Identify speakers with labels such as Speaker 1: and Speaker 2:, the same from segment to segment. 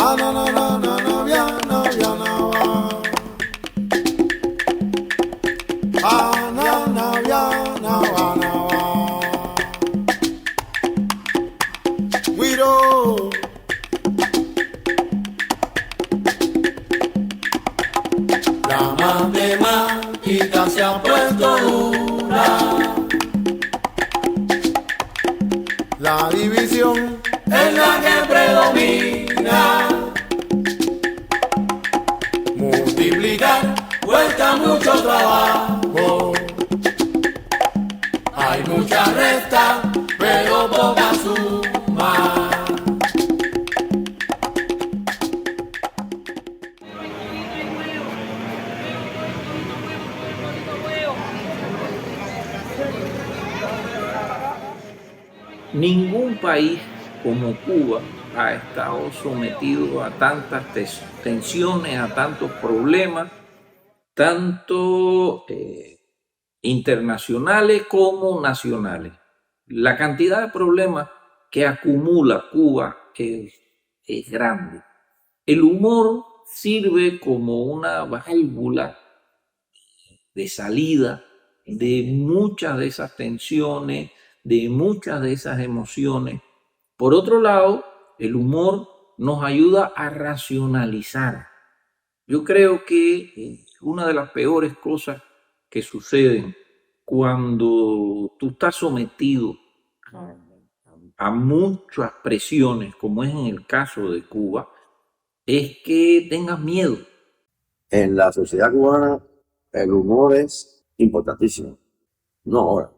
Speaker 1: Ah, no, no, no, no, novia, novia, no va. Ah, no, novia, no va, no va. Guido. La matemática se ha puesto dura. La división es la que predomina. Multiplicar cuesta mucho trabajo. Hay mucha resta, pero poca suma.
Speaker 2: Ningún país como Cuba ha estado sometido a tantas tensiones, a tantos problemas, tanto internacionales como nacionales. La cantidad de problemas que acumula Cuba es grande. El humor sirve como una válvula de salida de muchas de esas tensiones, de muchas de esas emociones. Por otro lado, el humor nos ayuda a racionalizar. Yo creo que una de las peores cosas que suceden cuando tú estás sometido a muchas presiones, como es en el caso de Cuba, es que tengas miedo.
Speaker 3: En la sociedad cubana el humor es importantísimo, no ahora,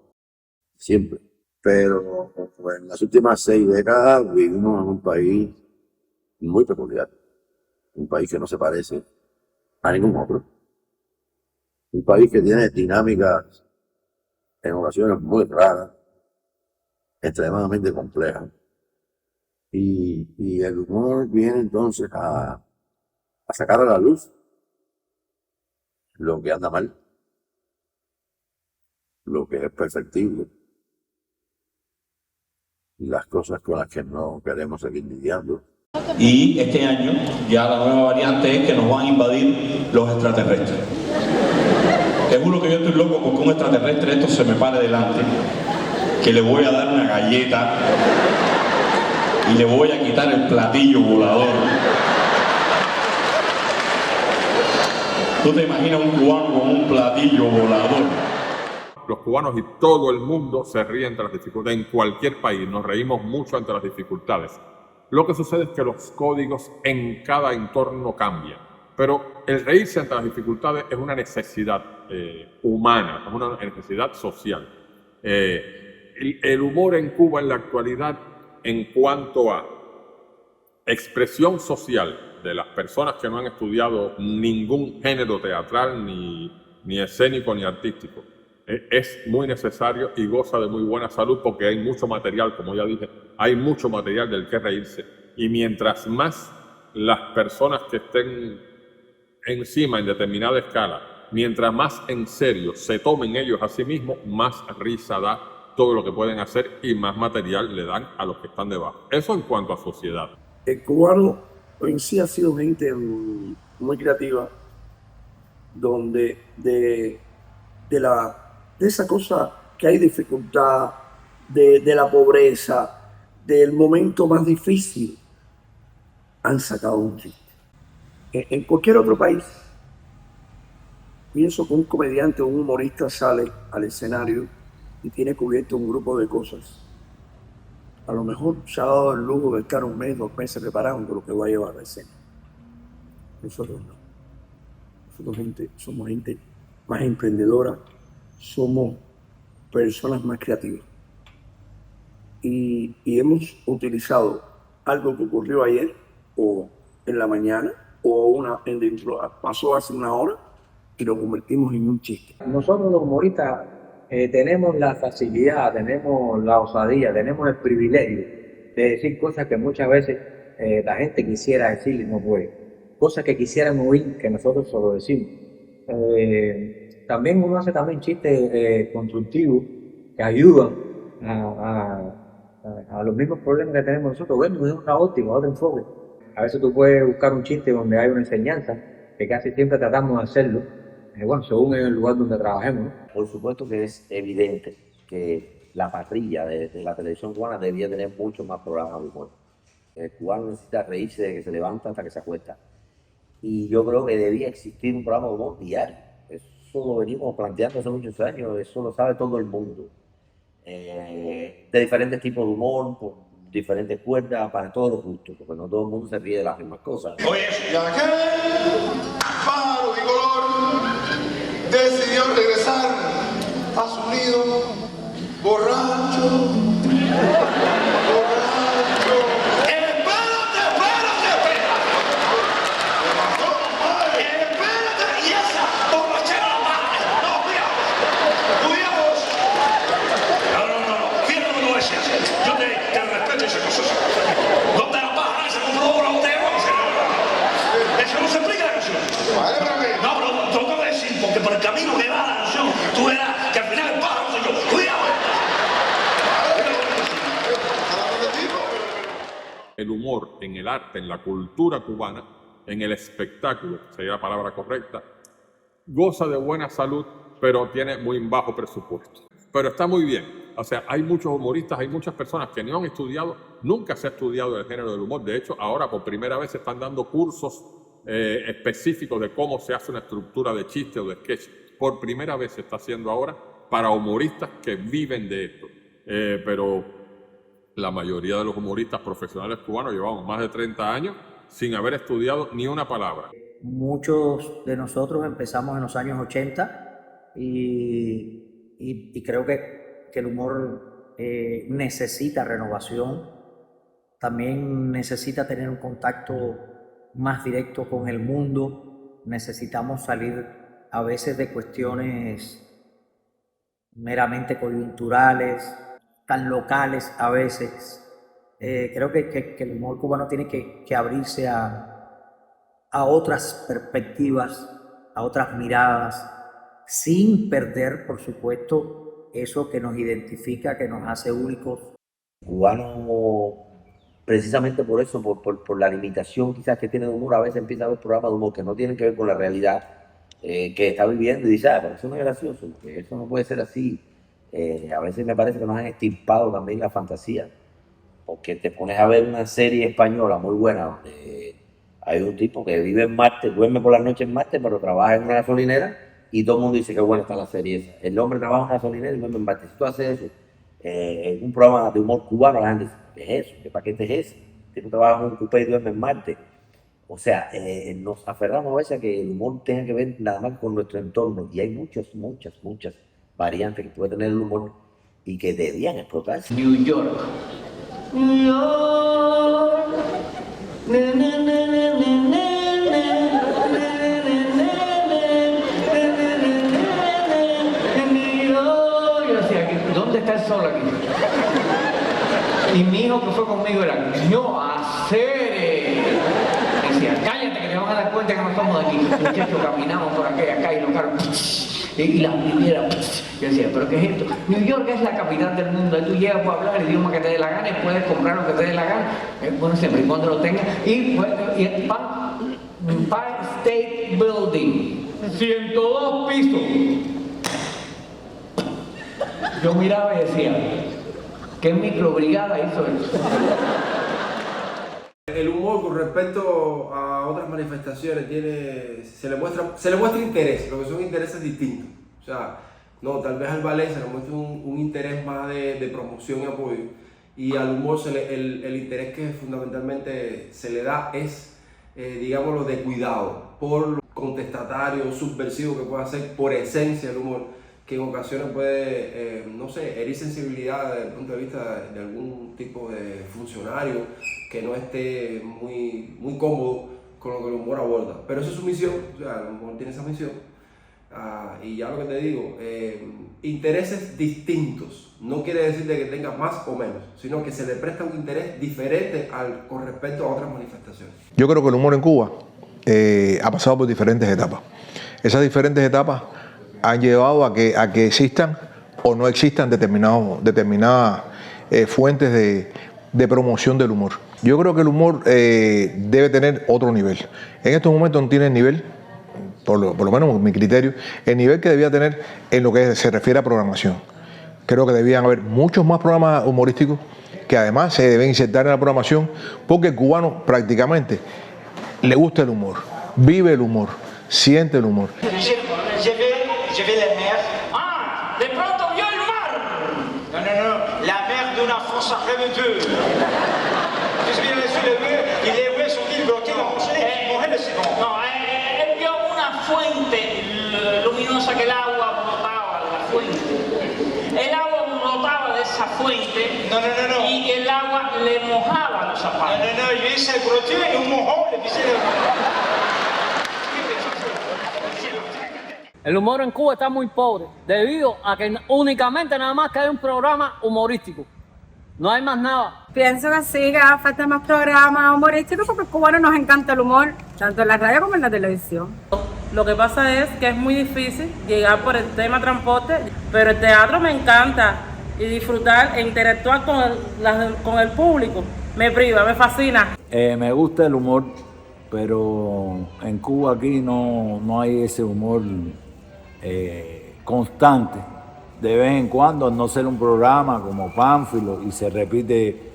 Speaker 3: siempre. Pero en las últimas 6 décadas vivimos en un país muy peculiar, un país que no se parece a ningún otro, un país que tiene dinámicas en ocasiones muy raras, extremadamente complejas. Y el humor viene entonces a sacar a la luz lo que anda mal, lo que es perfectible, las cosas con las que no queremos seguir lidiando.
Speaker 4: Y este año ya la nueva variante es que nos van a invadir los extraterrestres. Te juro que yo estoy loco porque un extraterrestre esto se me pare delante, que le voy a dar una galleta y le voy a quitar el platillo volador. ¿Tú te imaginas un cubano con un platillo volador?
Speaker 5: Los cubanos y todo el mundo se ríen ante las dificultades. En cualquier país nos reímos mucho ante las dificultades. Lo que sucede es que los códigos en cada entorno cambian. Pero el reírse ante las dificultades es una necesidad humana, es una necesidad social. El humor en Cuba en la actualidad, en cuanto a expresión social de las personas que no han estudiado ningún género teatral, ni escénico, ni artístico, es muy necesario y goza de muy buena salud porque hay mucho material, como ya dije, hay mucho material del que reírse. Y mientras más las personas que estén encima en determinada escala, mientras más en serio se tomen ellos a sí mismos, más risa da todo lo que pueden hacer y más material le dan a los que están debajo. Eso en cuanto a sociedad.
Speaker 6: El cubano en sí ha sido gente muy creativa, donde de esa cosa que hay dificultad, de la pobreza, del momento más difícil, han sacado un chiste. En cualquier otro país, pienso que un comediante o un humorista sale al escenario y tiene cubierto un grupo de cosas. A lo mejor se ha dado el lujo de estar 1 mes, 2 meses preparando lo que va a llevar a la escena. Nosotros no. Nosotros somos gente más emprendedora, somos personas más creativas. Y hemos utilizado algo que ocurrió ayer o en la mañana o pasó hace 1 hora y lo convertimos en un chiste.
Speaker 7: Nosotros los humoristas tenemos la facilidad, tenemos la osadía, tenemos el privilegio de decir cosas que muchas veces la gente quisiera decir y no puede. Cosas que quisieran oír, que nosotros solo decimos. También uno hace también chistes constructivos que ayudan a los mismos problemas que tenemos nosotros. Bueno, es otra óptica, otro enfoque. A veces tú puedes buscar un chiste donde hay una enseñanza, que casi siempre tratamos de hacerlo, bueno, según el lugar donde trabajemos, ¿no?
Speaker 3: Por supuesto que es evidente que la parrilla de la televisión cubana debía tener mucho más programas de humor. El cubano necesita reírse de que se levanta hasta que se acuesta. Y yo creo que debía existir un programa de humor diario. Eso lo venimos planteando hace muchos años, eso lo sabe todo el mundo. De diferentes tipos de humor, por diferentes cuerdas, para todos los gustos, porque no todo el mundo se ríe de las mismas cosas.
Speaker 1: Oye, y aquel pájaro bicolor decidió regresar a su nido borracho, borracho. ¡Espérate, espérate, espérate! ¡Espérate! ¡Y esa borrachera más! ¡No, cuidado! ¡Cuidado!
Speaker 4: No, fíjate cómo es. Yo te respeto esas cosas. ¿Dónde la paja se compró una botella? Eso no se explica la canción.
Speaker 1: Vale, pero que...
Speaker 4: No, pero tengo que decir, porque por el camino que va la canción, tú verás que al final el pájaro soy yo. ¡Cuidado!
Speaker 5: El humor en el arte, en la cultura cubana, en el espectáculo, sería la palabra correcta, goza de buena salud, pero tiene muy bajo presupuesto. Pero está muy bien. O sea, hay muchos humoristas, hay muchas personas que no han estudiado, nunca se ha estudiado el género del humor. De hecho, ahora por primera vez se están dando cursos específicos de cómo se hace una estructura de chiste o de sketch. Por primera vez se está haciendo ahora para humoristas que viven de esto. Pero la mayoría de los humoristas profesionales cubanos llevamos más de 30 años sin haber estudiado ni una palabra.
Speaker 8: Muchos de nosotros empezamos en los años 80 y creo que el humor necesita renovación, también necesita tener un contacto más directo con el mundo, necesitamos salir a veces de cuestiones meramente coyunturales, tan locales a veces. Creo que el humor cubano tiene que abrirse a otras perspectivas, a otras miradas, sin perder, por supuesto, eso que nos identifica, que nos hace únicos.
Speaker 3: Cubano, precisamente por eso, por la limitación quizás que tiene de humor, a veces empieza a ver programas de humor que no tienen que ver con la realidad que está viviendo y dice, pero eso no es gracioso, que eso no puede ser así. A veces me parece que nos han extirpado también la fantasía, porque te pones a ver una serie española muy buena donde hay un tipo que vive en Marte, duerme por las noches en Marte, pero trabaja en una gasolinera y todo el mundo dice que buena está la serie esa. El hombre trabaja en una gasolinera y duerme en Marte. Si tú haces eso en un programa de humor cubano, la gente dice, ¿qué es eso? ¿Qué paquete es ese? Si tú trabajas en un cupé y duerme en Marte. O sea, nos aferramos a veces a que el humor tenga que ver nada más con nuestro entorno y hay muchas variantes que puede tener el humor y que debían explotarse.
Speaker 9: New York. New York. Ne, ne, ne, ne, ne, ne, yo decía, ¿dónde está el sol aquí? Y mi hijo que fue conmigo era, no, hacer. Decía, cállate que te van a dar cuenta que no estamos de aquí. Muchachos, caminamos por aquella calle y los carros. Y las viviendas, yo decía, ¿pero qué es esto? New York es la capital del mundo, ahí tú llegas para hablar el idioma que te dé la gana y puedes comprar lo que te dé la gana, bueno, siempre y cuando lo tengas. Y Empire State Building, 102 pisos. Yo miraba y decía, ¿qué microbrigada hizo esto?
Speaker 10: El humor con respecto a otras manifestaciones se le muestra interés, lo que son intereses distintos. O sea, no, tal vez al ballet se le muestra un interés más de promoción y apoyo, y al humor el interés que fundamentalmente se le da es, digámoslo, de cuidado, por lo contestatario, subversivo que puede ser por esencia el humor, que en ocasiones puede, no sé, herir sensibilidad desde el punto de vista de algún tipo de funcionario que no esté muy cómodo con lo que el humor aborda. Pero esa es su misión, o sea, el humor tiene esa misión. Y ya lo que te digo, intereses distintos no quiere decir de que tenga más o menos, sino que se le presta un interés diferente con respecto a otras manifestaciones.
Speaker 11: Yo creo que el humor en Cuba ha pasado por diferentes etapas. Esas diferentes etapas han llevado a que existan o no existan determinadas fuentes de promoción del humor. Yo creo que el humor debe tener otro nivel. En estos momentos no tiene el nivel, por lo menos mi criterio, el nivel que debía tener en lo que se refiere a programación. Creo que debían haber muchos más programas humorísticos que además se deben insertar en la programación, porque el cubano prácticamente le gusta el humor, vive el humor, siente el humor.
Speaker 1: Je vais la mer.
Speaker 9: Ah, de pronto vio el mar.
Speaker 1: Non, la mer de la France arrive. Je viens sur le mur, il est où son île bloquée, c'est bon.
Speaker 9: No, él vio una fuente luminosa que el agua brotaba de la fuente. El agua brotaba de esa fuente.
Speaker 1: Non.
Speaker 9: Y el agua le mojaba los zapatos.
Speaker 1: Non, il s'est frotté et on mourait le visage.
Speaker 12: El humor en Cuba está muy pobre debido a que únicamente nada más que hay un programa humorístico. No hay más nada.
Speaker 13: Pienso que sí, que hace falta más programas humorísticos porque a los cubanos nos encanta el humor, tanto en la radio como en la televisión.
Speaker 14: Lo que pasa es que es muy difícil llegar por el tema transporte, pero el teatro me encanta y disfrutar e interactuar con el público. Me priva, me fascina.
Speaker 15: Me gusta el humor, pero en Cuba aquí no hay ese humor constante. De vez en cuando, al no ser un programa como Pánfilo y se repite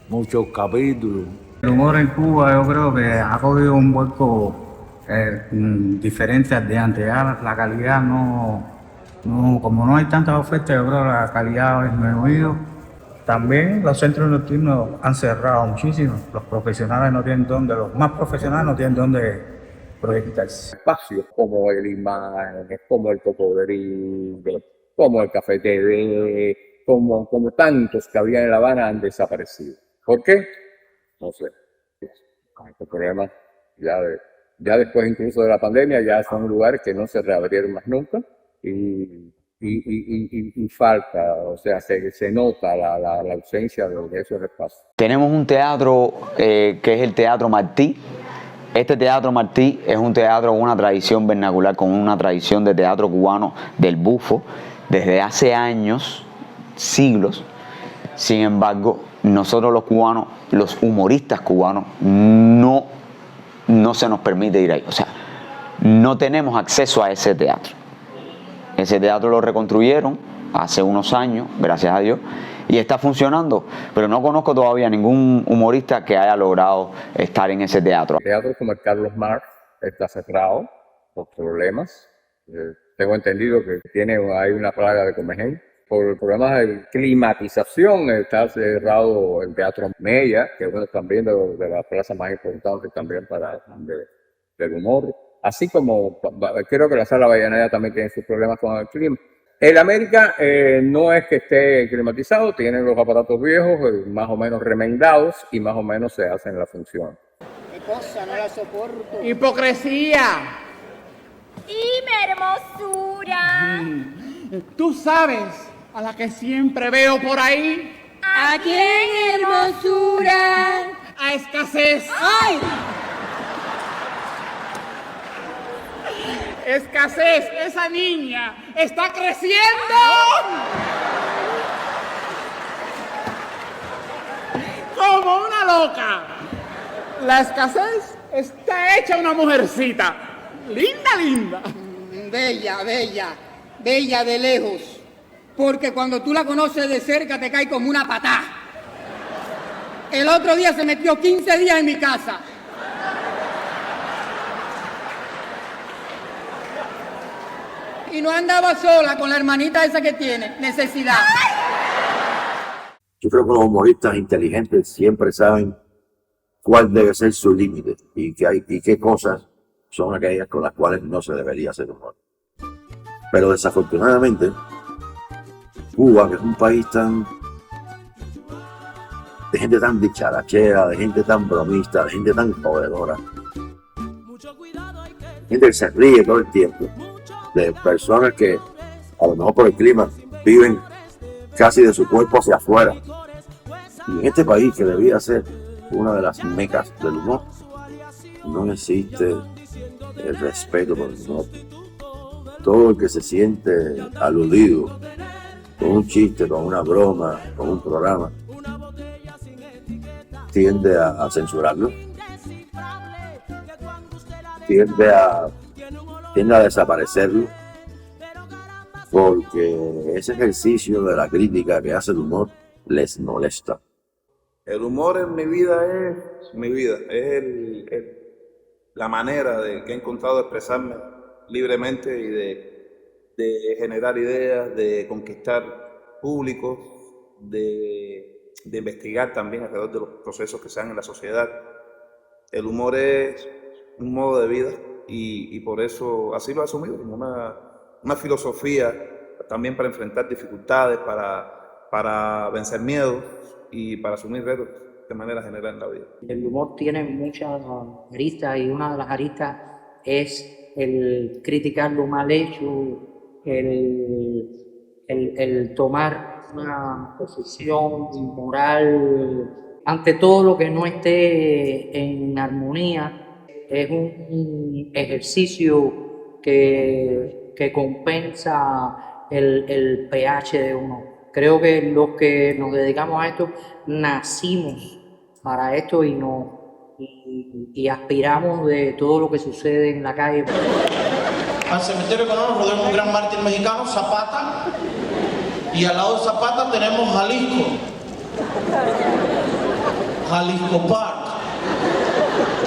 Speaker 15: muchos capítulos.
Speaker 16: El humor en Cuba yo creo que ha cogido un vuelco diferente al de antes. Ya la calidad como no hay tantas ofertas, yo creo que la calidad ha disminuido. También los centros nocturnos han cerrado muchísimo. Los profesionales no tienen dónde, los más profesionales no tienen dónde proyectarse.
Speaker 7: Espacios como el Imán, como el Cocodrilo, como el Café TV, como tantos que había en La Habana han desaparecido. ¿Por qué? No sé. Este problema ya después incluso de la pandemia ya son lugares que no se reabrieron más nunca y falta, o sea, se nota la ausencia de esos espacios.
Speaker 17: Tenemos un teatro que es el Teatro Martí. Este Teatro Martí es un teatro con una tradición vernacular, con una tradición de teatro cubano del bufo desde hace años, siglos. Sin embargo, nosotros los cubanos, los humoristas cubanos, no se nos permite ir ahí. O sea, no tenemos acceso a ese teatro. Ese teatro lo reconstruyeron hace unos años, gracias a Dios, y está funcionando, pero no conozco todavía ningún humorista que haya logrado estar en ese teatro.
Speaker 7: Teatros como el Carlos Marx está cerrado por problemas. Tengo entendido que hay una plaga de comején. Por problemas de climatización está cerrado el Teatro Mella, que es uno también de las plazas más importantes también del humor. Así como creo que la Sala Avellaneda también tiene sus problemas con el clima. El América no es que esté climatizado, tiene los aparatos viejos, más o menos remendados y más o menos se hacen la función.
Speaker 18: ¿Qué cosa? No la soporto.
Speaker 19: ¡Hipocresía!
Speaker 18: ¡Y mi hermosura!
Speaker 19: Tú sabes a la que siempre veo por ahí.
Speaker 18: ¿A quién, hermosura?
Speaker 19: A Escasez.
Speaker 18: ¡Ay!
Speaker 19: Escasez, esa niña está creciendo. Como una loca. La Escasez está hecha una mujercita. Linda.
Speaker 20: Bella de lejos. Porque cuando tú la conoces de cerca te cae como una patá. El otro día se metió 15 días en mi casa. Y no andaba sola con la hermanita esa que tiene, necesidad.
Speaker 3: Yo creo que los humoristas inteligentes siempre saben cuál debe ser su límite y qué cosas son aquellas con las cuales no se debería hacer humor. Pero desafortunadamente, Cuba, que es un país de gente tan dicharachera, de gente tan bromista, de gente tan jodedora, gente que se ríe todo el tiempo, de personas que a lo mejor por el clima viven casi de su cuerpo hacia afuera. Y en este país, que debía ser una de las mecas del humor, no existe el respeto por el humor. Todo el que se siente aludido con un chiste, con una broma, con un programa, tiende a censurarlo, tiende a desaparecerlo, porque ese ejercicio de la crítica que hace el humor les molesta.
Speaker 21: El humor en mi vida es la manera que he encontrado de expresarme libremente y de generar ideas, de conquistar públicos, de investigar también alrededor de los procesos que se dan en la sociedad. El humor es un modo de vida y por eso así lo he asumido como una filosofía también para enfrentar dificultades, para vencer miedos y para asumir retos de manera general en la vida.
Speaker 8: El humor tiene muchas aristas y una de las aristas es el criticar lo mal hecho, el tomar una posición moral ante todo lo que no esté en armonía. Es un ejercicio que compensa el pH de uno. Creo que los que nos dedicamos a esto nacimos para esto y aspiramos de todo lo que sucede en la calle.
Speaker 22: Al cementerio que nos rodea un gran mártir mexicano, Zapata, y al lado de Zapata tenemos Jalisco Park,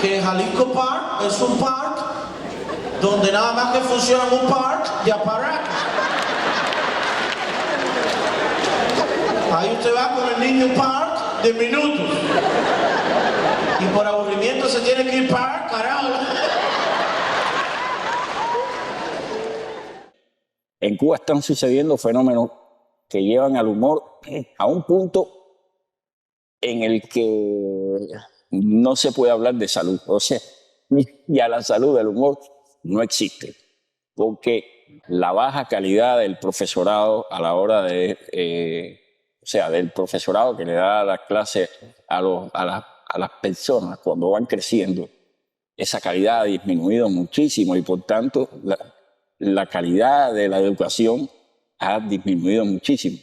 Speaker 22: que Jalisco Park es un park donde nada más que funciona un park de aparatos. Ahí usted va con el niño park de minutos y por aburrimiento se tiene que ir park, carajo.
Speaker 23: En Cuba están sucediendo fenómenos que llevan al humor a un punto en el que no se puede hablar de salud. O sea, ya la salud del humor no existe, porque la baja calidad del profesorado a la hora del profesorado que le da las clases a las personas cuando van creciendo, esa calidad ha disminuido muchísimo y por tanto la calidad de la educación ha disminuido muchísimo.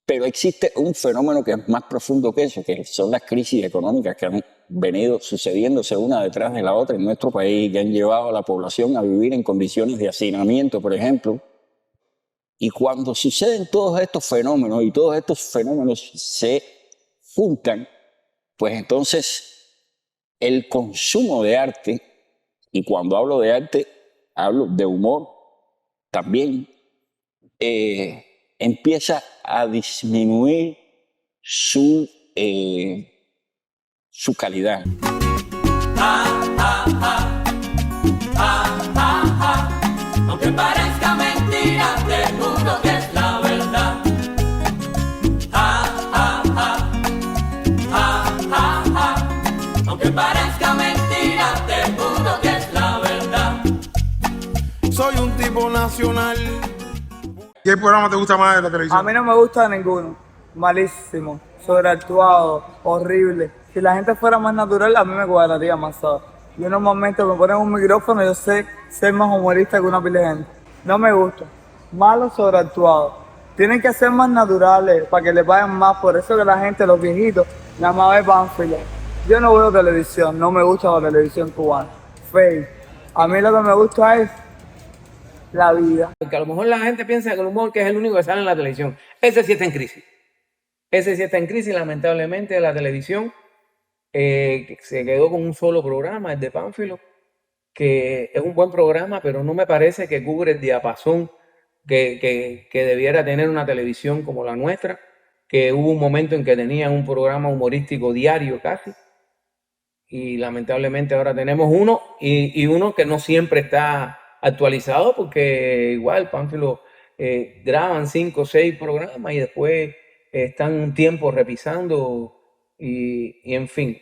Speaker 23: Pero existe un fenómeno que es más profundo que eso, que son las crisis económicas que han venido sucediéndose una detrás de la otra en nuestro país, que han llevado a la población a vivir en condiciones de hacinamiento, por ejemplo. Y cuando suceden todos estos fenómenos y todos estos fenómenos se juntan, pues entonces el consumo de arte, y cuando hablo de arte, hablo de humor también, empieza a disminuir su calidad.
Speaker 24: Aunque parezca mentira, te juro que es la verdad. Aunque parezca mentira, te juro que es la verdad.
Speaker 25: Soy un tipo nacional. ¿Qué programa te gusta más de la televisión?
Speaker 26: A mí no me gusta ninguno. Malísimo, sobreactuado, horrible. Si la gente fuera más natural, a mí me cuadraría más, ¿sabes? Yo normalmente me ponen un micrófono y yo sé ser más humorista que una pila de gente. No me gusta. Malo, sobreactuado. Tienen que ser más naturales para que le paguen más. Por eso que la gente, los viejitos, nada más ve Pánfilo. Yo no veo televisión, no me gusta la televisión cubana. Fake. A mí lo que me gusta es la vida.
Speaker 27: Porque a lo mejor la gente piensa que el humor que es el único que sale en la televisión. Ese sí está en crisis. Ese sí está en crisis, lamentablemente, la televisión. Se quedó con un solo programa, el de Pánfilo, que es un buen programa, pero no me parece que cubre el diapasón que debiera tener una televisión como la nuestra, que hubo un momento en que tenía un programa humorístico diario casi, y lamentablemente ahora tenemos uno, y uno que no siempre está actualizado, porque igual Pánfilo graban 5 o 6 programas y después están un tiempo repisando. Y en fin,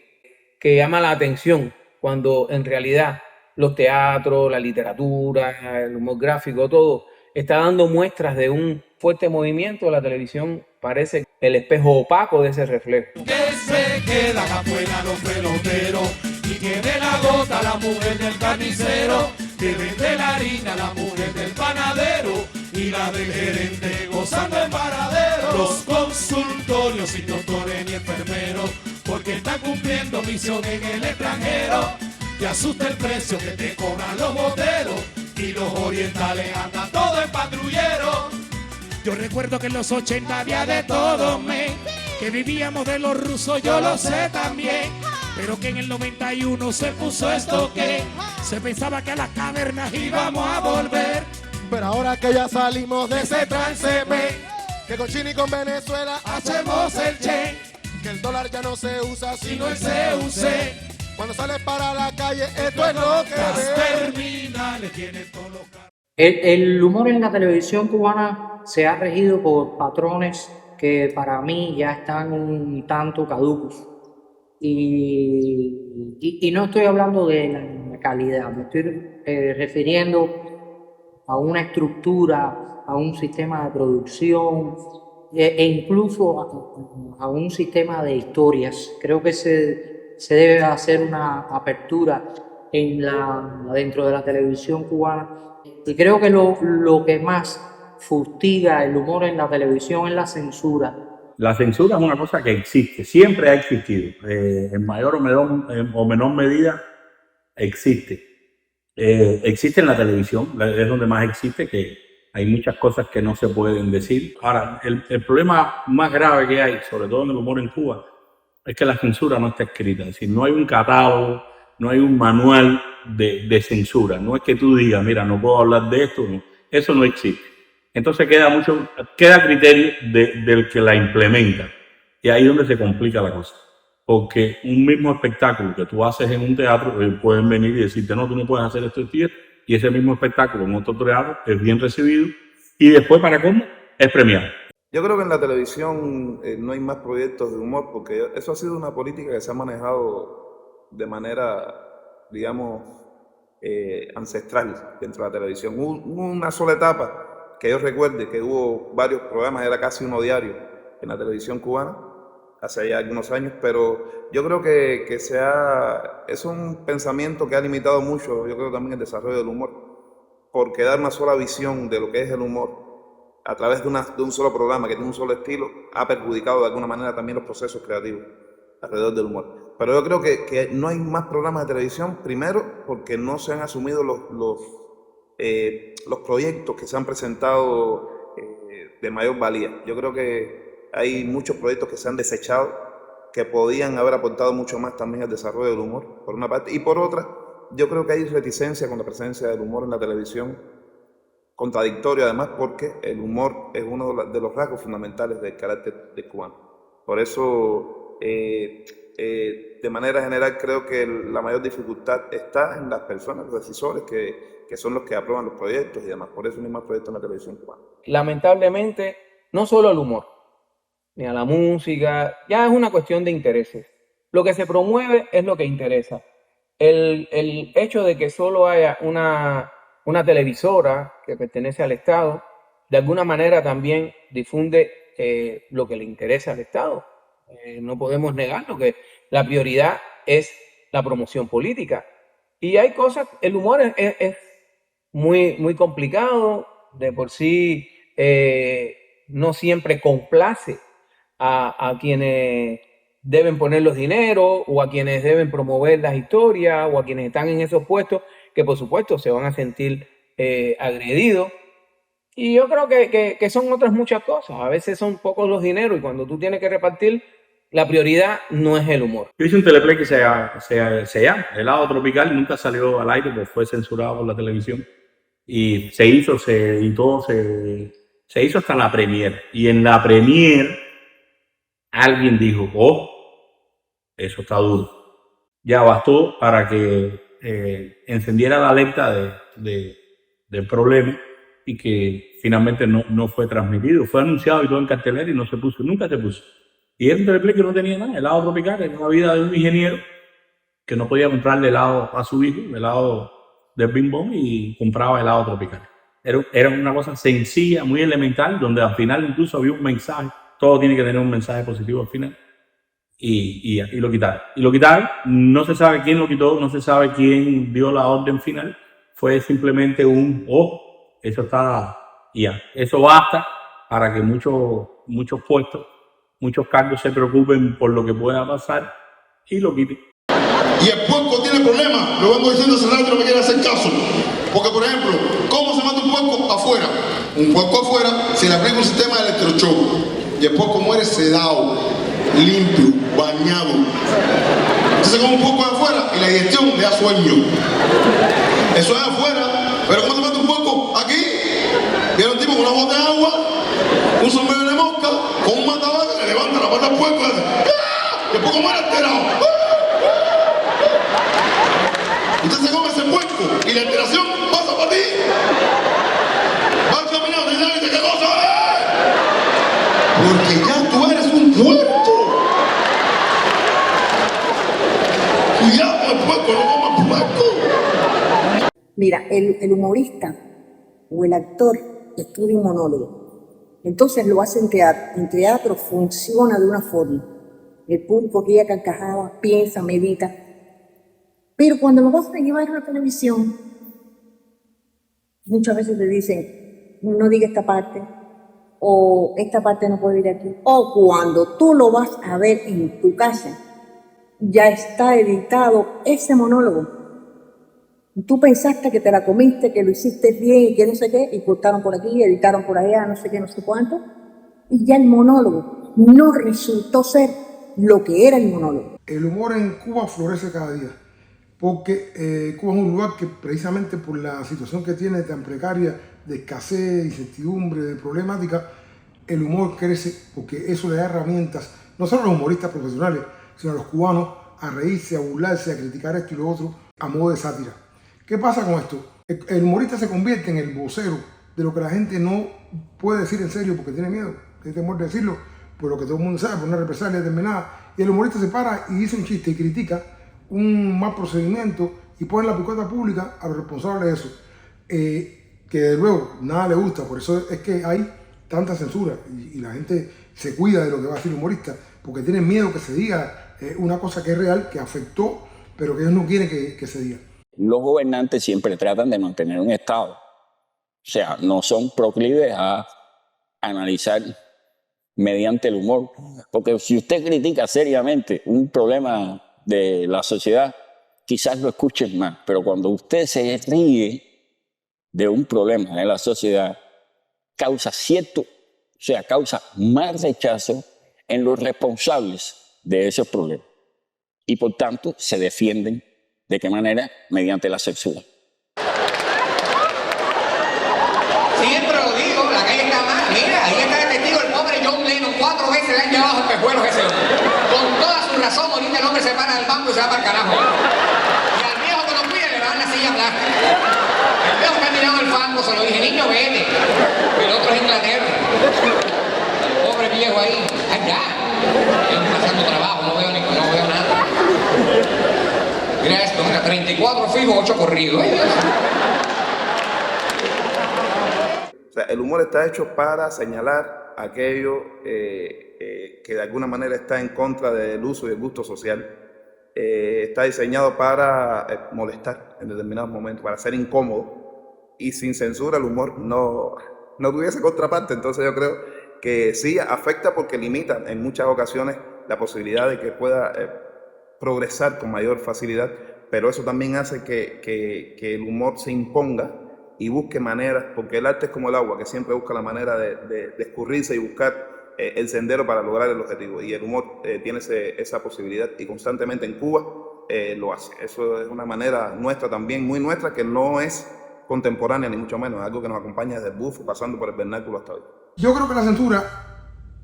Speaker 27: que llama la atención cuando en realidad los teatros, la literatura, el humor gráfico, todo está dando muestras de un fuerte movimiento. La televisión parece el espejo opaco de ese reflejo.
Speaker 24: Que se queda afuera los peloteros y tiene la gota la mujer del carnicero, que vende la harina la mujer del panadero y la del gerente gozando en paradero. Los consultorios sin doctores ni enfermeros, porque que está cumpliendo misión en el extranjero. Te asusta el precio que te cobran los boteros y los orientales andan todos en patrullero. Yo recuerdo que en los 80 había de todo, men, que vivíamos de los rusos, yo lo sé también, pero que en el 91 se puso esto que se pensaba que a las cavernas íbamos a volver.
Speaker 25: Pero ahora que ya salimos de ese trance, men, que con China y con Venezuela
Speaker 24: hacemos el chen,
Speaker 25: que el dólar ya no se usa
Speaker 24: sino el CUC.
Speaker 25: Cuando sales para la calle, esto es lo que
Speaker 24: Las
Speaker 25: ves.
Speaker 24: terminales tienen todos los carros.
Speaker 8: El humor en la televisión cubana se ha regido por patrones que para mí ya están un tanto caducos. Y no estoy hablando de la calidad, me estoy refiriendo a una estructura, a un sistema de producción e incluso a un sistema de historias. Creo que se debe hacer una apertura dentro de la televisión cubana. Y creo que lo que más fustiga el humor en la televisión es la censura.
Speaker 2: La censura es una cosa que existe, siempre ha existido, en mayor o menor medida existe. Existe en la televisión, es donde más existe, que hay muchas cosas que no se pueden decir. Ahora, el problema más grave que hay, sobre todo en el humor en Cuba, es que la censura no está escrita, es decir, no hay un catálogo, no hay un manual de censura, no es que tú digas, mira, no puedo hablar de esto, no. Eso no existe. Entonces queda a criterio del que la implementa. Y ahí es donde se complica la cosa. Porque un mismo espectáculo que tú haces en un teatro, pueden venir y decirte, no, tú no puedes hacer esto y ese mismo espectáculo en otro teatro es bien recibido y después, ¿para cómo? Es premiado.
Speaker 21: Yo creo que en la televisión no hay más proyectos de humor porque eso ha sido una política que se ha manejado de manera, digamos, ancestral dentro de la televisión. Hubo una sola etapa que yo recuerde que hubo varios programas, era casi uno diario en la televisión cubana, hace ya algunos años, pero yo creo que es un pensamiento que ha limitado mucho, yo creo también el desarrollo del humor, porque dar una sola visión de lo que es el humor a través de un solo programa que tiene un solo estilo ha perjudicado de alguna manera también los procesos creativos alrededor del humor. Pero yo creo que no hay más programas de televisión, primero porque no se han asumido los proyectos que se han presentado de mayor valía. Yo creo que hay muchos proyectos que se han desechado que podían haber aportado mucho más también al desarrollo del humor, por una parte. Y por otra, yo creo que hay reticencia con la presencia del humor en la televisión, contradictorio además porque el humor es uno de los rasgos fundamentales del carácter del cubano. Por eso, de manera general, creo que la mayor dificultad está en las personas, los decisores, que son los que aprueban los proyectos y demás. Por eso no hay más proyectos en la televisión cubana.
Speaker 27: Lamentablemente, no solo al humor, ni a la música, ya es una cuestión de intereses. Lo que se promueve es lo que interesa. El hecho de que solo haya una televisora que pertenece al Estado, de alguna manera también difunde lo que le interesa al Estado. No podemos negarlo, que la prioridad es la promoción política. Y hay cosas, el humor es muy, muy complicado, de por sí no siempre complace a quienes deben poner los dineros o a quienes deben promover las historias o a quienes están en esos puestos que por supuesto se van a sentir agredidos. Y yo creo que son otras muchas cosas. A veces son pocos los dineros y cuando tú tienes que repartir, la prioridad no es el humor.
Speaker 2: Yo hice un teleplay que se llama Helado Tropical, nunca salió al aire porque fue censurado por la televisión. Y se hizo hasta la premier. Y en la premier alguien dijo, oh, eso está duro. Ya bastó para que encendiera la alerta del problema y que finalmente no fue transmitido. Fue anunciado y todo en cartelera y no se puso, nunca se puso. Y era un teleplay que no tenía nada, helado tropical, era una vida de un ingeniero que no podía comprarle helado a su hijo, helado de Bing Bong, y compraba helado tropical. Era una cosa sencilla, muy elemental, donde al final incluso había un mensaje. Todo tiene que tener un mensaje positivo al final. Y lo quitaron. Y lo quitaron, no se sabe quién lo quitó, no se sabe quién dio la orden final. Fue simplemente eso está, y ya. Eso basta para que muchos puestos, muchos cargos se preocupen por lo que pueda pasar y lo quite.
Speaker 25: Y el puerco tiene problemas, lo vengo diciendo hace rato y no me quiere hacer caso. Porque, por ejemplo, ¿cómo se mata un puerco afuera? Un puerco afuera se le aplica un sistema de electrochoc y el puerco muere sedado, limpio, bañado. Entonces, como un puerco de afuera y la digestión le da sueño. Eso es afuera, pero ¿cómo se mata un puerco? Aquí, viene un tipo con una bota de agua, un sombrero de mosca, con un matabaca, le levanta la pata al puerco y hace ¡ah! Y el puerco muere alterado. Usted se come ese puerco y la alteración pasa para ti. Vas caminando y dices, ¿qué cosa es? Porque ya tú eres un puerco. Cuidado con el puerco, no comas puerco.
Speaker 1: Mira, el humorista o el actor estudia un monólogo. Entonces lo hace en teatro. En teatro funciona de una forma. El público ríe carcajada, piensa, medita. Pero cuando lo vas a llevar a la televisión, muchas veces te dicen, no diga esta parte, o esta parte no puede ir aquí. O cuando tú lo vas a ver en tu casa, ya está editado ese monólogo. Tú pensaste que te la comiste, que lo hiciste bien y que no sé qué, y cortaron por aquí, editaron por allá, no sé qué, no sé cuánto, y ya el monólogo no resultó ser lo que era el monólogo.
Speaker 25: El humor en Cuba florece cada día. Porque Cuba es un lugar que precisamente por la situación que tiene tan precaria, de escasez, incertidumbre, de problemática, el humor crece porque eso le da herramientas, no solo a los humoristas profesionales, sino a los cubanos a reírse, a burlarse, a criticar esto y lo otro a modo de sátira. ¿Qué pasa con esto? El humorista se convierte en el vocero de lo que la gente no puede decir en serio porque tiene miedo, tiene temor de decirlo, por lo que todo el mundo sabe, por una represalia determinada. Y el humorista se para y dice un chiste y critica un mal procedimiento y pone la picota pública a los responsables de eso, que de luego nada le gusta. Por eso es que hay tanta censura y la gente se cuida de lo que va a decir el humorista porque tienen miedo que se diga una cosa que es real, que afectó, pero que ellos no quieren que se diga.
Speaker 23: Los gobernantes siempre tratan de mantener un Estado, o sea, no son proclives a analizar mediante el humor, porque si usted critica seriamente un problema de la sociedad, quizás lo escuchen más, pero cuando usted se ríe de un problema de la sociedad, causa más rechazo en los responsables de esos problemas y por tanto se defienden. ¿De qué manera? Mediante la censura.
Speaker 4: Siempre lo digo, la calle está mal. Mira, ahí está el testigo, el pobre John Lennon, 4 veces le han llevado espejuelos ese hombre. Con toda su razón, ahorita el hombre se para del banco y se va para el carajo. Y al viejo que lo cuida le van la silla plástica. El viejo está tirado al fango, se lo dije, niño, vete. El otro es Inglaterra. El pobre viejo ahí, allá. Estoy pasando trabajo, no veo nada. Mira esto, mira, 34 fijos, 8 corridos.
Speaker 21: O sea, el humor está hecho para señalar aquello que de alguna manera está en contra del uso y el gusto social. Está diseñado para molestar en determinados momentos, para ser incómodo. Y sin censura el humor no tuviese contraparte. Entonces yo creo que sí afecta porque limita en muchas ocasiones la posibilidad de que pueda progresar con mayor facilidad, pero eso también hace que el humor se imponga y busque maneras, porque el arte es como el agua, que siempre busca la manera de escurrirse y buscar el sendero para lograr el objetivo, y el humor tiene esa posibilidad y constantemente en Cuba lo hace. Eso es una manera nuestra también, muy nuestra, que no es contemporánea ni mucho menos, es algo que nos acompaña desde el bufo, pasando por el vernáculo hasta hoy.
Speaker 25: Yo creo que la censura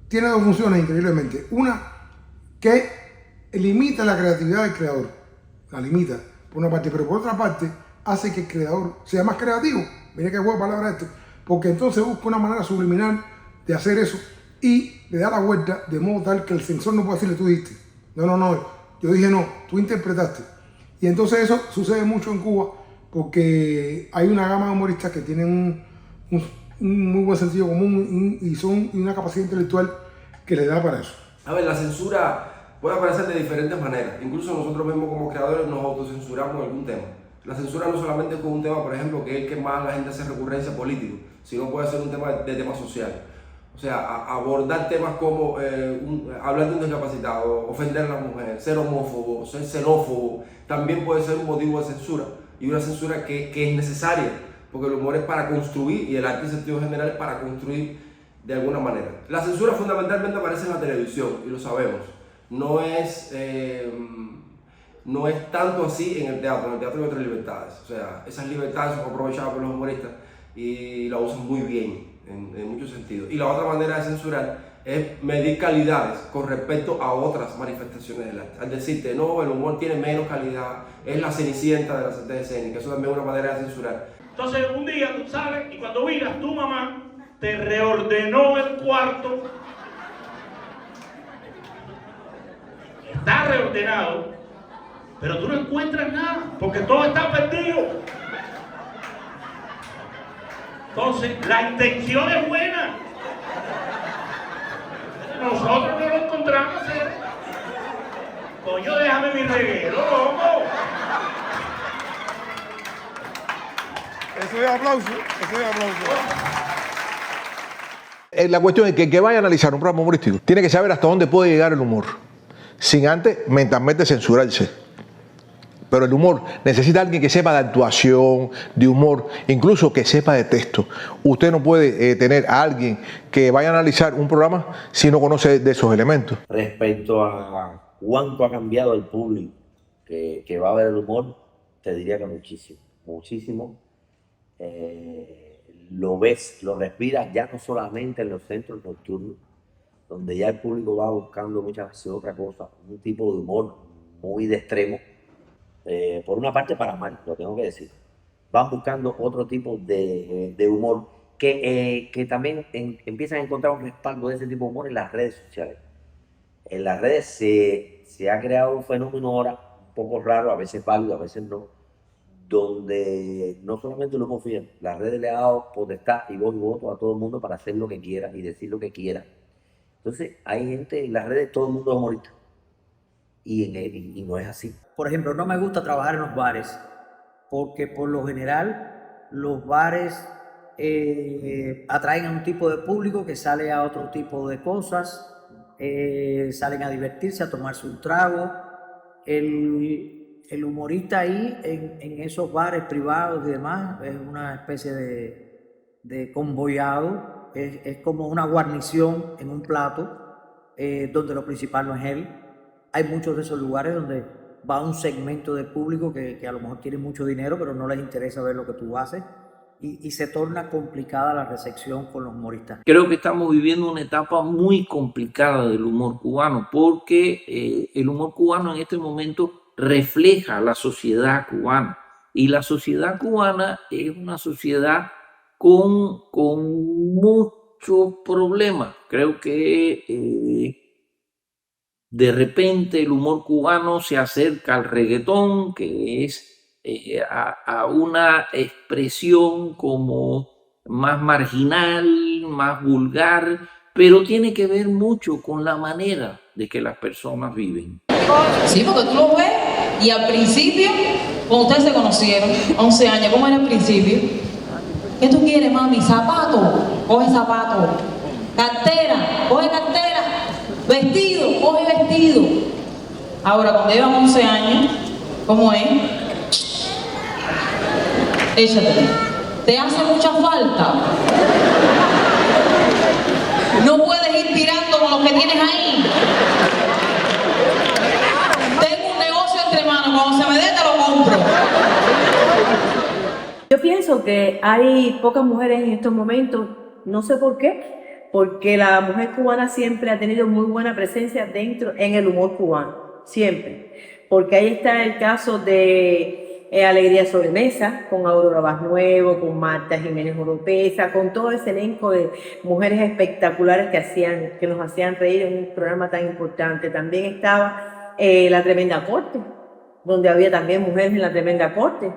Speaker 25: tiene dos funciones increíblemente. Una, que limita la creatividad del creador, la limita por una parte, pero por otra parte hace que el creador sea más creativo. Mira qué buena palabra esto, porque entonces busca una manera subliminal de hacer eso y le da la vuelta de modo tal que el censor no puede decirle tú dijiste, no, yo dije no, tú interpretaste. Y entonces eso sucede mucho en Cuba porque hay una gama de humoristas que tienen un muy buen sentido común y una capacidad intelectual que les da para eso.
Speaker 5: A ver, la censura puede aparecer de diferentes maneras. Incluso nosotros mismos como creadores nos autocensuramos en algún tema. La censura no solamente es con un tema, por ejemplo, que es el que más la gente hace recurrencia político, sino puede ser un tema de tema social. O sea, abordar temas como hablar de un discapacitado, ofender a la mujer, ser homófobo, ser xenófobo, también puede ser un motivo de censura. Y una censura que es necesaria, porque el humor es para construir y el arte en sentido general es para construir de alguna manera. La censura fundamentalmente aparece en la televisión, y lo sabemos. No es tanto así en el teatro hay otras libertades. O sea, esas libertades son aprovechadas por los humoristas y la usan muy bien en muchos sentidos. Y la otra manera de censurar es medir calidades con respecto a otras manifestaciones del arte. Al decirte, no, el humor tiene menos calidad, es la cenicienta de la arte escénica, eso también es una manera de censurar.
Speaker 24: Entonces un día tú sales y cuando miras tu mamá te reordenó el cuarto, está reordenado, pero tú no encuentras nada porque todo está perdido. Entonces la intención es buena, nosotros no lo encontramos. Coño, déjame mi reguero, loco.
Speaker 6: Eso es aplauso, eso es aplauso.
Speaker 9: La cuestión es que el que vaya a analizar un programa humorístico tiene que saber hasta dónde puede llegar el humor, sin antes mentalmente censurarse. Pero el humor necesita a alguien que sepa de actuación, de humor, incluso que sepa de texto. Usted no puede tener a alguien que vaya a analizar un programa si no conoce de esos elementos.
Speaker 10: Respecto a cuánto ha cambiado el público que va a ver el humor, te diría que muchísimo, muchísimo. Lo ves, lo respiras ya no solamente en los centros nocturnos, donde ya el público va buscando muchas veces otra cosa, un tipo de humor muy de extremo. Por una parte para mal, lo tengo que decir. Van buscando otro tipo de humor que también empiezan a encontrar un respaldo de ese tipo de humor en las redes sociales. En las redes se ha creado un fenómeno ahora un poco raro, a veces válido, a veces no, donde no solamente lo confían, las redes le ha dado potestad y voz y voto a todo el mundo para hacer lo que quiera y decir lo que quiera. Entonces hay gente en las redes, todo el mundo es humorista. Y no es así.
Speaker 8: Por ejemplo, no me gusta trabajar en los bares, porque por lo general los bares atraen a un tipo de público que sale a otro tipo de cosas, salen a divertirse, a tomarse un trago. El humorista ahí en esos bares privados y demás es una especie de convoyado, es como una guarnición en un plato donde lo principal no es él. Hay muchos de esos lugares donde va un segmento de público que a lo mejor tiene mucho dinero, pero no les interesa ver lo que tú haces y se torna complicada la recepción con los humoristas.
Speaker 11: Creo que estamos viviendo una etapa muy complicada del humor cubano porque el humor cubano en este momento refleja la sociedad cubana y la sociedad cubana es una sociedad con muchos problemas. Creo que de repente el humor cubano se acerca al reggaetón, que es a una expresión como más marginal, más vulgar, pero tiene que ver mucho con la manera de que las personas viven.
Speaker 12: Sí, porque tú lo ves y al principio, cuando ustedes se conocieron, 11 años, ¿cómo era el principio? ¿Qué tú quieres, mami? ¿Zapato? Coge zapato. ¿Cartera? Coge cartera. Vestido, coge vestido. Ahora, cuando llevan 11 años, ¿cómo es? Échate. ¿Te hace mucha falta? No puedes ir tirando con lo que tienes ahí. Tengo un negocio entre manos, cuando se me dé te lo compro.
Speaker 13: Yo pienso que hay pocas mujeres en estos momentos, no sé por qué, porque la mujer cubana siempre ha tenido muy buena presencia dentro en el humor cubano, siempre. Porque ahí está el caso de Alegría Sobremesa, con Aurora Vaz Nuevo, con Marta Jiménez Oropesa, con todo ese elenco de mujeres espectaculares que nos hacían reír en un programa tan importante. También estaba La Tremenda Corte, donde había también mujeres en La Tremenda Corte.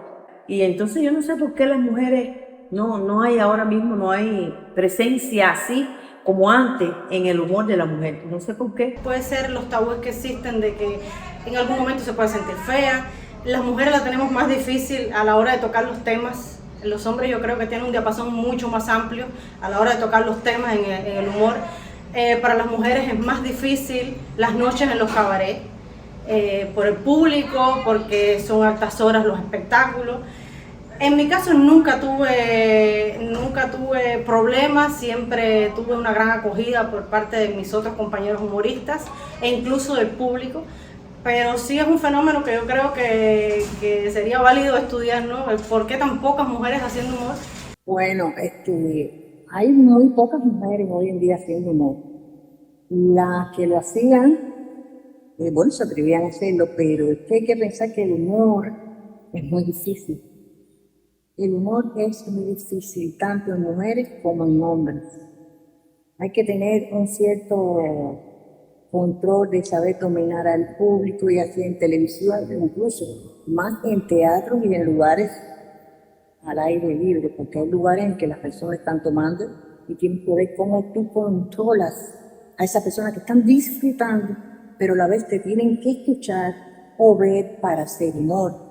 Speaker 13: Y entonces yo no sé por qué las mujeres no hay ahora mismo, no hay presencia así como antes en el humor de la mujer. No sé por qué.
Speaker 14: Puede ser los tabúes que existen de que en algún momento se puede sentir fea. Las mujeres la tenemos más difícil a la hora de tocar los temas Los hombres yo creo que tienen un diapasón mucho más amplio a la hora de tocar los temas en el humor. Para las mujeres es más difícil las noches en los cabarets, por el público, porque son altas horas los espectáculos. En mi caso nunca tuve problemas, siempre tuve una gran acogida por parte de mis otros compañeros humoristas e incluso del público, pero sí es un fenómeno que yo creo que sería válido estudiar, ¿no? El por qué tan pocas mujeres haciendo humor.
Speaker 1: Bueno, hay muy pocas mujeres hoy en día haciendo humor. Las que lo hacían, bueno, se atrevían a hacerlo, pero es que hay que pensar que el humor es muy difícil. El humor es muy difícil, tanto en mujeres como en hombres. Hay que tener un cierto control de saber dominar al público, y así en televisión, incluso más en teatro y en lugares al aire libre, porque hay lugares en que las personas están tomando y tienes que ver cómo tú controlas a esas personas que están disfrutando, pero a la vez te tienen que escuchar o ver para hacer humor.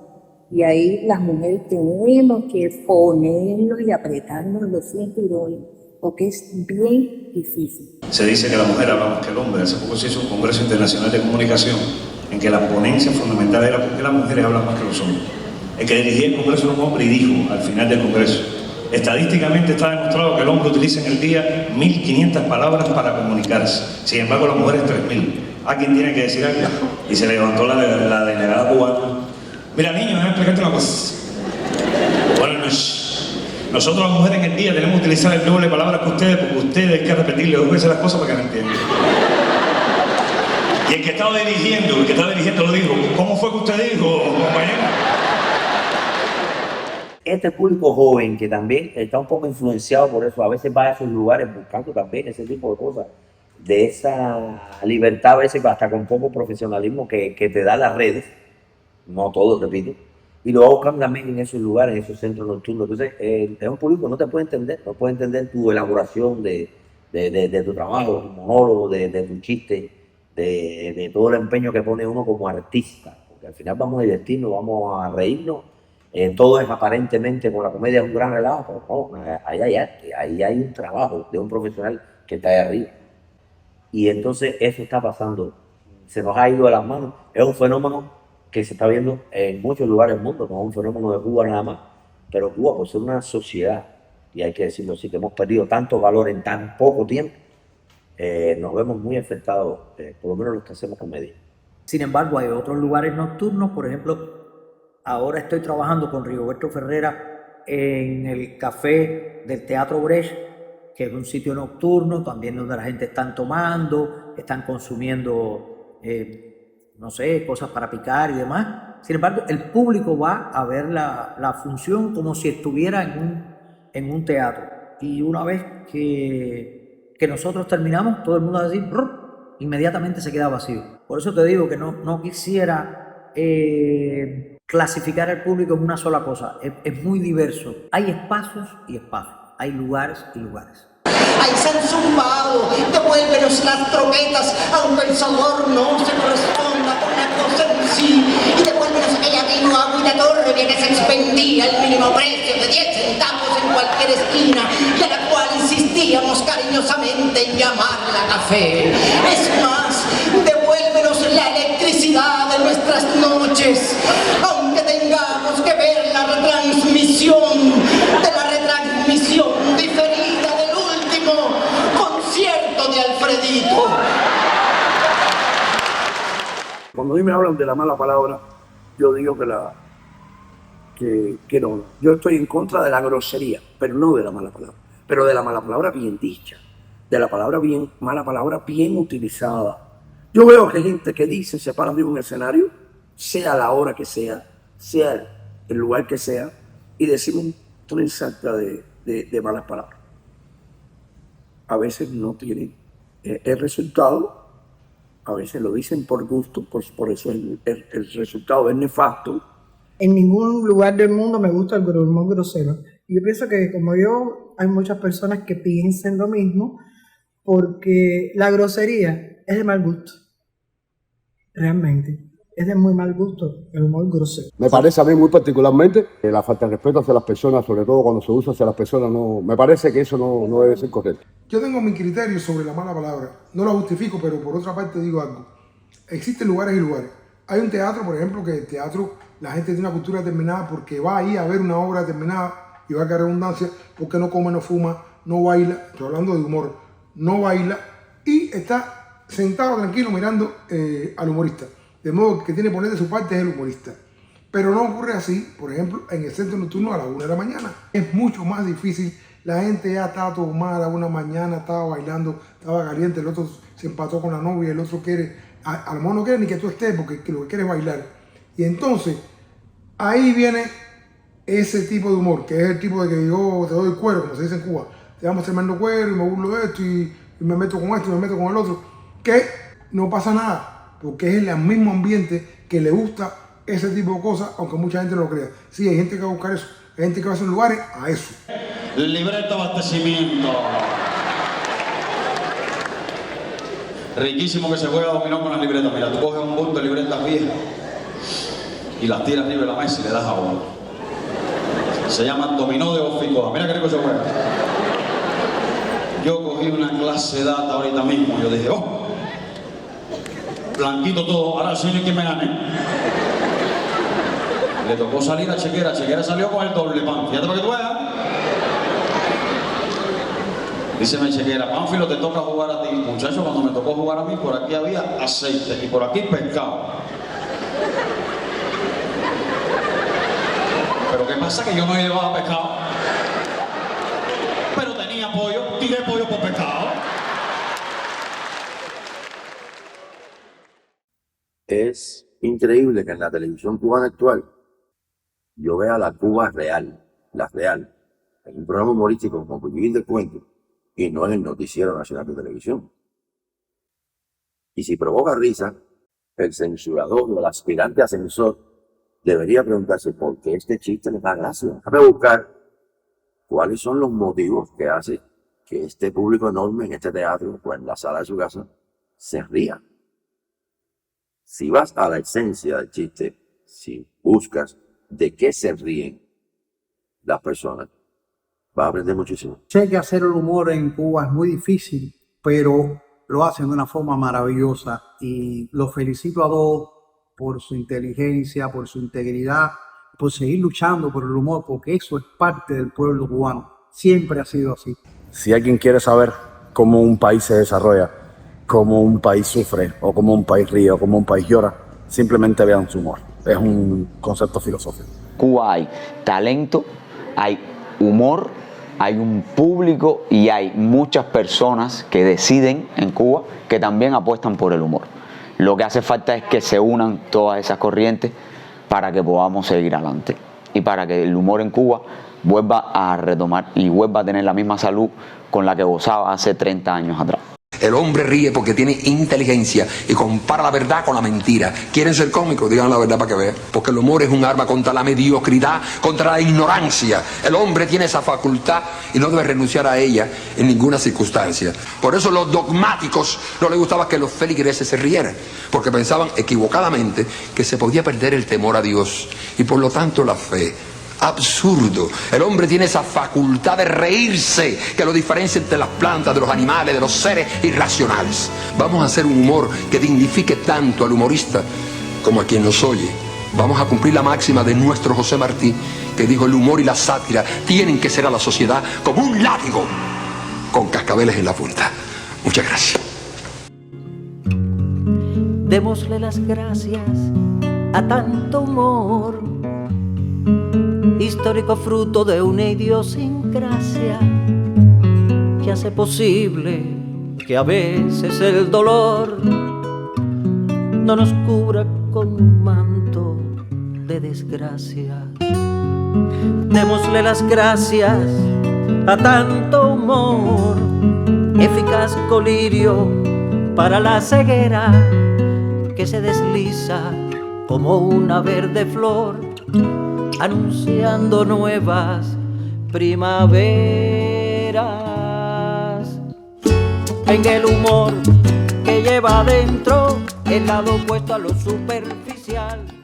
Speaker 1: Y ahí las mujeres tenemos que ponernos y apretarnos los cinturones, porque es bien difícil.
Speaker 7: Se dice que la mujer habla más que el hombre. Hace poco se hizo un Congreso Internacional de Comunicación en que la ponencia fundamental era por qué las mujeres hablan más que los hombres. El que dirigía el Congreso era un hombre y dijo al final del Congreso: estadísticamente está demostrado que el hombre utiliza en el día 1.500 palabras para comunicarse. Sin embargo, las mujeres 3.000. ¿Alguien tiene que decir algo? Y se levantó la delegada cubana. Mira, niño, déjame explicarte una cosa. Buenas noches. Nosotros las mujeres en el día tenemos que utilizar el doble de palabras que ustedes, porque ustedes hay que repetirle 2 veces las cosas para que la entiendan. Y el que estaba dirigiendo lo dijo. ¿Cómo fue que usted dijo, compañero?
Speaker 10: Este público joven que también está un poco influenciado por eso, a veces va a esos lugares buscando también ese tipo de cosas, de esa libertad a veces hasta con poco profesionalismo que te da las redes, no todo, repito, y lo buscan también en esos lugares, en esos centros nocturnos. Entonces, es un público que no te puede entender, no puede entender tu elaboración de tu trabajo, tu monólogo, de tu chiste, de todo el empeño que pone uno como artista, porque al final vamos a divertirnos, vamos a reírnos. Todo es aparentemente, con la comedia es un gran relajo, pero no, ahí hay arte, ahí hay un trabajo de un profesional que está ahí arriba. Y entonces eso está pasando, se nos ha ido de las manos. Es un fenómeno que se está viendo en muchos lugares del mundo, no es un fenómeno de Cuba nada más, pero Cuba, por ser una sociedad, y hay que decirlo así, que hemos perdido tanto valor en tan poco tiempo, nos vemos muy afectados, por lo menos los que hacemos comedia.
Speaker 8: Sin embargo, hay otros lugares nocturnos, por ejemplo, ahora estoy trabajando con Rigoberto Ferrera en el café del Teatro Brecht, que es un sitio nocturno también donde la gente está tomando, están consumiendo, no sé, cosas para picar y demás. Sin embargo, el público va a ver la función como si estuviera en un teatro. Y una vez que nosotros terminamos, todo el mundo va a decir, inmediatamente se queda vacío. Por eso te digo que no quisiera clasificar al público en una sola cosa. Es muy diverso. Hay espacios y espacios. Hay lugares y lugares.
Speaker 22: Ay, se han zumbado, devuélvenos las trompetas, aunque el sabor no se corresponda con la cosa en sí. Y devuélvenos aquella vino, agua y la torre que se expendía al mínimo precio de 10 centavos en cualquier esquina, y a la cual insistíamos cariñosamente en llamarla café. Es más, devuélvenos la electricidad de nuestras noches, aunque tengamos que ver la retransmisión diferida del último concierto de Alfredito.
Speaker 3: Cuando a mí me hablan de la mala palabra, yo digo que no. Yo estoy en contra de la grosería, pero no de la mala palabra. Pero de la mala palabra bien dicha, de la mala palabra bien utilizada. Yo veo que hay gente que dice, se para de un escenario, sea la hora que sea el lugar que sea, y decimos una exacta de malas palabras. A veces no tienen el resultado, a veces lo dicen por gusto, por eso el resultado es nefasto.
Speaker 15: En ningún lugar del mundo me gusta el humor grosero. Y yo pienso que como yo, hay muchas personas que piensan lo mismo, porque la grosería es de mal gusto, realmente. es de muy mal gusto, el humor grosero.
Speaker 16: Me parece a mí muy particularmente que la falta de respeto hacia las personas, sobre todo cuando se usa hacia las personas, no, me parece que eso no debe ser correcto.
Speaker 25: Yo tengo mi criterio sobre la mala palabra. No la justifico, pero por otra parte digo algo. Existen lugares y lugares. Hay un teatro, por ejemplo, que el teatro, la gente tiene una cultura determinada porque va ahí a ver una obra determinada, y va a quedar redundancia, porque no come, no fuma, no baila, estoy hablando de humor, no baila, y está sentado tranquilo mirando al humorista. De modo que tiene que poner de su parte es el humorista. Pero no ocurre así, por ejemplo, en el centro nocturno a la 1 de la mañana. Es mucho más difícil. La gente ya está tomada, una mañana estaba bailando, estaba caliente, el otro se empató con la novia, el otro quiere, a lo mejor no quiere ni que tú estés porque lo que quiere es bailar. Y entonces, ahí viene ese tipo de humor, que es el tipo de que yo te doy cuero, como se dice en Cuba. Te damos tremendo cuero y me burlo de esto y me meto con esto y me meto con el otro. Que no pasa nada, porque es el mismo ambiente que le gusta ese tipo de cosas, aunque mucha gente no lo crea. Sí, hay gente que va a buscar eso, hay gente que va a esos lugares a eso.
Speaker 17: Libreta de abastecimiento. Riquísimo que se juega dominó con las libretas. Mira, tú coges un bulto de libretas viejas y las tiras arriba de la mesa y le das a uno. Se llama dominó de oficoa. Mira qué rico se juega. Yo cogí una clase de data ahorita mismo. Yo dije, oh, blanquito todo, ahora sí no hay quien me gane. Le tocó salir a Chequera. Chequera salió con el doble pan. Fíjate para que tú veas. Díceme Chequera, Pánfilo, te toca jugar a ti. Muchacho, cuando me tocó jugar a mí, por aquí había aceite y por aquí pescado. Pero ¿qué pasa? Que yo no llevaba pescado. Pero tenía pollo, tiré pollo por pescado.
Speaker 3: Es increíble que en la televisión cubana actual yo vea la Cuba real, la real, en un programa humorístico como Vivir del Cuento y no en el noticiero nacional de televisión. Y si provoca risa, el censurador o el aspirante a censor debería preguntarse por qué este chiste le da gracia. Déjame buscar cuáles son los motivos que hace que este público enorme en este teatro o en la sala de su casa se ría. Si vas a la esencia del chiste, si buscas de qué se ríen las personas, vas a aprender muchísimo.
Speaker 18: Sé que hacer el humor en Cuba es muy difícil, pero lo hacen de una forma maravillosa y los felicito a todos por su inteligencia, por su integridad, por seguir luchando por el humor, porque eso es parte del pueblo cubano. Siempre ha sido así.
Speaker 16: Si alguien quiere saber cómo un país se desarrolla, cómo un país sufre, o cómo un país ríe, o cómo un país llora, simplemente vean su humor. Es un concepto filosófico.
Speaker 19: Cuba hay talento, hay humor, hay un público y hay muchas personas que deciden en Cuba que también apuestan por el humor. Lo que hace falta es que se unan todas esas corrientes para que podamos seguir adelante y para que el humor en Cuba vuelva a retomar y vuelva a tener la misma salud con la que gozaba hace 30 años atrás.
Speaker 20: El hombre ríe porque tiene inteligencia y compara la verdad con la mentira. ¿Quieren ser cómicos? Digan la verdad para que vean. Porque el humor es un arma contra la mediocridad, contra la ignorancia. El hombre tiene esa facultad y no debe renunciar a ella en ninguna circunstancia. Por eso los dogmáticos no les gustaba que los feligreses se rieran, porque pensaban equivocadamente que se podía perder el temor a Dios y por lo tanto la fe. Absurdo. El hombre tiene esa facultad de reírse que lo diferencia entre las plantas, de los animales, de los seres irracionales. Vamos a hacer un humor que dignifique tanto al humorista como a quien nos oye. Vamos a cumplir la máxima de nuestro José Martí, que dijo: el humor y la sátira tienen que ser a la sociedad como un látigo con cascabeles en la punta. Muchas gracias.
Speaker 26: Démosle las gracias a tanto humor, histórico fruto de una idiosincrasia que hace posible que a veces el dolor no nos cubra con un manto de desgracia. Démosle las gracias a tanto humor, eficaz colirio para la ceguera que se desliza como una verde flor anunciando nuevas primaveras. En el humor que lleva adentro el lado opuesto a lo superficial.